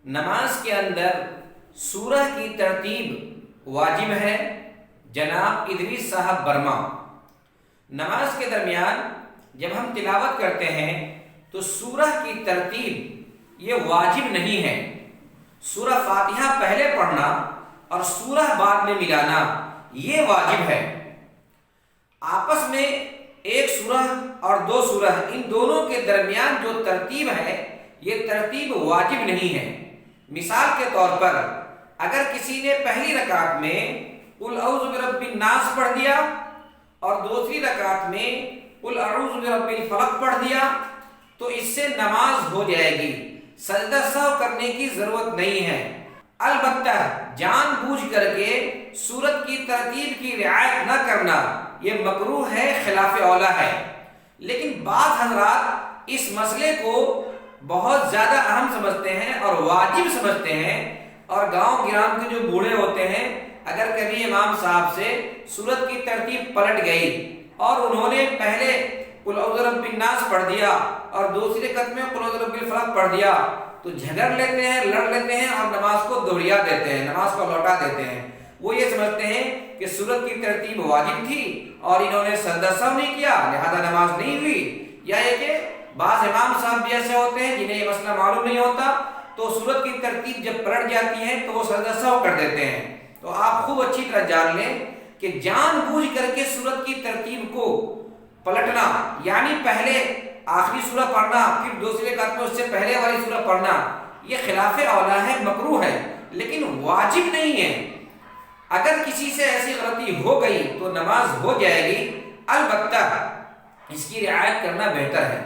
نماز کے اندر سورہ کی ترتیب واجب ہے جناب ادریس صاحب برما۔ نماز کے درمیان جب ہم تلاوت کرتے ہیں تو سورہ کی ترتیب یہ واجب نہیں ہے۔ سورہ فاتحہ پہلے پڑھنا اور سورہ بعد میں ملانا یہ واجب ہے۔ آپس میں ایک سورہ اور دو سورہ ان دونوں کے درمیان جو ترتیب ہے یہ ترتیب واجب نہیں ہے۔ مثال کے طور پر اگر کسی نے پہلی رکعت میں قل اعوذ برب الناس پڑھ دیا اور دوسری رکعت میں قل اعوذ برب الفلق پڑھ دیا تو اس سے نماز ہو جائے گی، سجدہ سہو کرنے کی ضرورت نہیں ہے۔ البتہ جان بوجھ کر کے سورت کی ترتیب کی رعایت نہ کرنا یہ مکروہ ہے، خلاف اولیٰ ہے۔ لیکن بعض حضرات اس مسئلے کو بہت زیادہ اہم سمجھتے ہیں اور واجب سمجھتے ہیں، اور گاؤں گرام کے جو بوڑھے ہوتے ہیں اگر کبھی امام صاحب سے سورت کی ترتیب پلٹ گئی اور انہوں نے پہلے قل اعوذ برب الناس پڑھ دیا اور دوسری رکعت میں قل اعوذ برب الفلق پڑھ دیا تو جھگڑ لیتے ہیں، لڑ لیتے ہیں اور نماز کو دوہرا دیتے ہیں، نماز کو لوٹا دیتے ہیں۔ وہ یہ سمجھتے ہیں کہ سورت کی ترتیب واجب تھی اور انہوں نے سجدہ سہو نہیں کیا لہذا نماز نہیں ہوئی، یا یہ کہ بعض امام صاحب بھی ایسے ہوتے ہیں جنہیں یہ مسئلہ معلوم نہیں ہوتا تو سورت کی ترتیب جب پلٹ جاتی ہے تو وہ سجدہ سہو کر دیتے ہیں۔ تو آپ خوب اچھی طرح جان لیں کہ جان بوجھ کر کے سورت کی ترتیب کو پلٹنا یعنی پہلے آخری سورہ پڑھنا پھر دوسرے رکعت میں اس سے پہلے والی سورہ پڑھنا یہ خلاف اولیٰ ہے، مکروہ ہے، لیکن واجب نہیں ہے۔ اگر کسی سے ایسی غلطی ہو گئی تو نماز ہو جائے گی، البتہ اس کی رعایت کرنا بہتر ہے۔